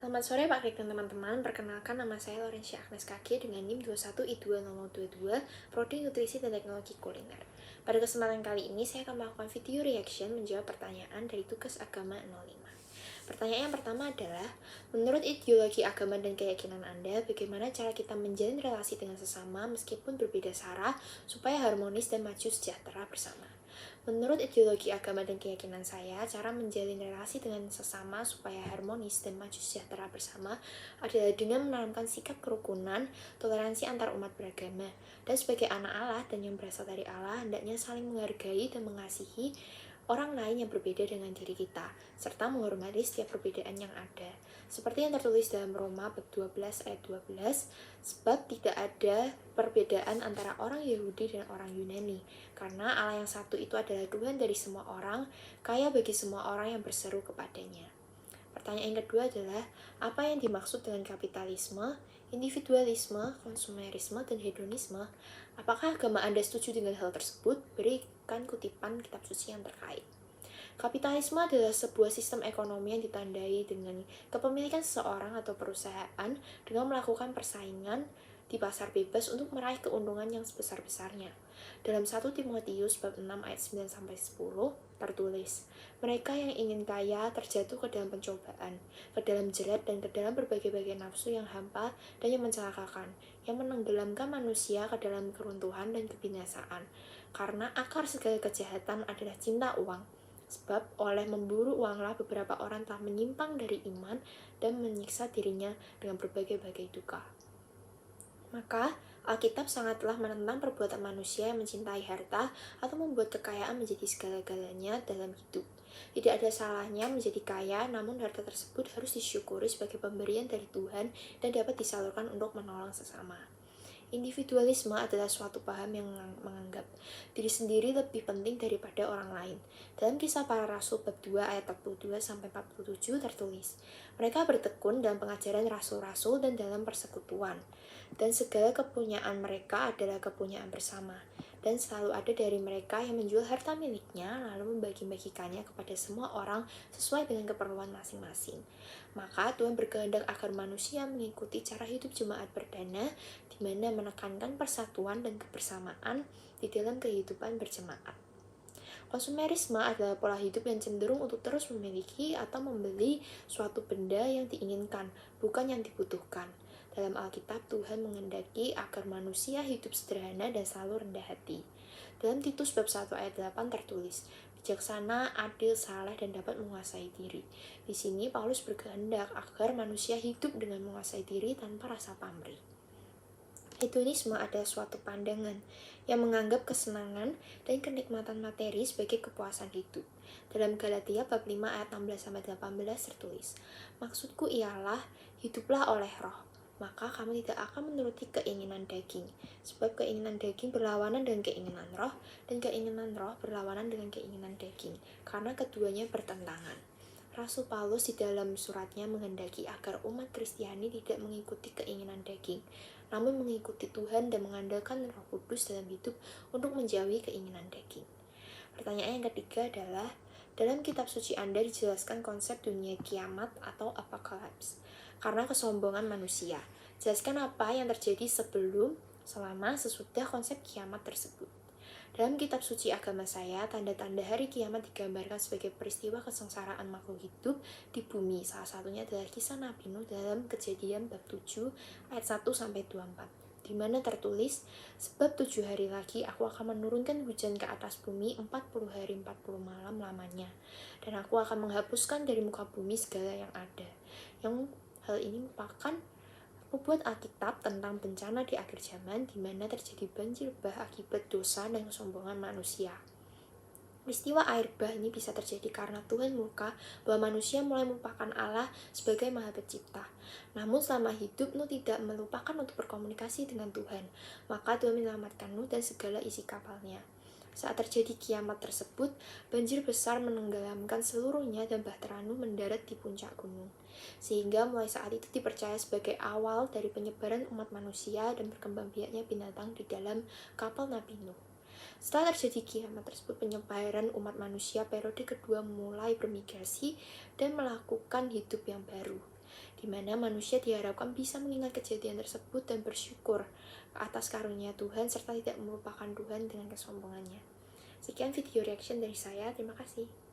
Selamat sore Pak Krik dan teman-teman, perkenalkan nama saya Laurencia Agnes Kaki dengan NIM 21I20022, Prodi Nutrisi dan Teknologi Kuliner. Pada kesempatan kali ini saya akan melakukan video reaction menjawab pertanyaan dari tugas agama 05. Pertanyaan yang pertama adalah, menurut ideologi agama dan keyakinan Anda, bagaimana cara kita menjalin relasi dengan sesama meskipun berbeda sara supaya harmonis dan maju sejahtera bersama? Menurut ideologi agama dan keyakinan saya, cara menjalin relasi dengan sesama supaya harmonis dan maju sejahtera bersama adalah dengan menanamkan sikap kerukunan, toleransi antar umat beragama, dan sebagai anak Allah dan yang berasal dari Allah, hendaknya saling menghargai dan mengasihi orang lain yang berbeda dengan diri kita, serta menghormati setiap perbedaan yang ada. Seperti yang tertulis dalam Roma bab 12 ayat 12, sebab tidak ada perbedaan antara orang Yahudi dan orang Yunani, karena Allah yang satu itu adalah Tuhan dari semua orang, kaya bagi semua orang yang berseru kepadanya. Pertanyaan yang kedua adalah, apa yang dimaksud dengan kapitalisme, individualisme, konsumerisme, dan hedonisme? Apakah agama Anda setuju dengan hal tersebut? Berikan kutipan kitab suci yang terkait. Kapitalisme adalah sebuah sistem ekonomi yang ditandai dengan kepemilikan seseorang atau perusahaan dengan melakukan persaingan di pasar bebas untuk meraih keuntungan yang sebesar-besarnya. Dalam 1 Timotius bab 6 ayat 9-10 tertulis, mereka yang ingin kaya terjatuh ke dalam pencobaan, ke dalam jerat dan ke dalam berbagai-bagai nafsu yang hampa dan yang mencelakakan, yang menenggelamkan manusia ke dalam keruntuhan dan kebinasaan. Karena akar segala kejahatan adalah cinta uang. Sebab oleh memburu uanglah beberapa orang telah menyimpang dari iman dan menyiksa dirinya dengan berbagai-bagai duka. Maka, Alkitab sangatlah menentang perbuatan manusia yang mencintai harta atau membuat kekayaan menjadi segala-galanya dalam hidup. Tidak ada salahnya menjadi kaya, namun harta tersebut harus disyukuri sebagai pemberian dari Tuhan dan dapat disalurkan untuk menolong sesama. Individualisme adalah suatu paham yang menganggap diri sendiri lebih penting daripada orang lain. Dalam Kisah Para Rasul bab 2 ayat 42-47 tertulis, mereka bertekun dalam pengajaran rasul-rasul dan dalam persekutuan, dan segala kepunyaan mereka adalah kepunyaan bersama. Dan selalu ada dari mereka yang menjual harta miliknya lalu membagi-bagikannya kepada semua orang sesuai dengan keperluan masing-masing. Maka Tuhan berkehendak agar manusia mengikuti cara hidup jemaat perdana, di mana menekankan persatuan dan kebersamaan di dalam kehidupan berjemaat. Konsumerisme adalah pola hidup yang cenderung untuk terus memiliki atau membeli suatu benda yang diinginkan, bukan yang dibutuhkan. Dalam Alkitab, Tuhan menghendaki agar manusia hidup sederhana dan selalu rendah hati. Dalam Titus bab 1 ayat 8 tertulis, bijaksana, adil, saleh, dan dapat menguasai diri. Di sini Paulus berkehendak agar manusia hidup dengan menguasai diri tanpa rasa pamrih. Hedonisme adalah suatu pandangan yang menganggap kesenangan dan kenikmatan materi sebagai kepuasan hidup. Dalam Galatia bab 5 ayat 16-18 tertulis, maksudku ialah hiduplah oleh roh, maka kamu tidak akan menuruti keinginan daging, sebab keinginan daging berlawanan dengan keinginan roh, dan keinginan roh berlawanan dengan keinginan daging, karena keduanya bertentangan. Rasul Paulus di dalam suratnya menghendaki agar umat Kristiani tidak mengikuti keinginan daging, namun mengikuti Tuhan dan mengandalkan Roh Kudus dalam hidup untuk menjauhi keinginan daging. Pertanyaan yang ketiga adalah, dalam kitab suci Anda dijelaskan konsep dunia kiamat atau apocalypse karena kesombongan manusia. Jelaskan apa yang terjadi sebelum, selama, sesudah konsep kiamat tersebut. Dalam kitab suci agama saya, tanda-tanda hari kiamat digambarkan sebagai peristiwa kesengsaraan makhluk hidup di bumi. Salah satunya adalah kisah Nabi Nuh dalam Kejadian bab 7 ayat 1-24, di mana tertulis, sebab 7 hari lagi aku akan menurunkan hujan ke atas bumi 40 hari 40 malam lamanya, dan aku akan menghapuskan dari muka bumi segala yang ada. Yang hal ini merupakan membuat Alkitab tentang bencana di akhir zaman di mana terjadi banjir bah akibat dosa dan kesombongan manusia. Peristiwa air bah ini bisa terjadi karena Tuhan murka bahwa manusia mulai melupakan Allah sebagai Maha Pencipta. Namun selama hidup Nuh tidak melupakan untuk berkomunikasi dengan Tuhan. Maka Tuhan menyelamatkan Nuh dan segala isi kapalnya. Saat terjadi kiamat tersebut, banjir besar menenggelamkan seluruhnya dan Bahtera Nuh mendarat di puncak gunung. Sehingga mulai saat itu dipercaya sebagai awal dari penyebaran umat manusia dan berkembang biaknya binatang di dalam kapal Nabi Nuh. Setelah terjadi kiamat tersebut, penyebaran umat manusia periode kedua mulai bermigrasi dan melakukan hidup yang baru, di mana manusia diharapkan bisa mengingat kejadian tersebut dan bersyukur atas karunia Tuhan serta tidak melupakan Tuhan dengan kesombongannya. Sekian video reaction dari saya, terima kasih.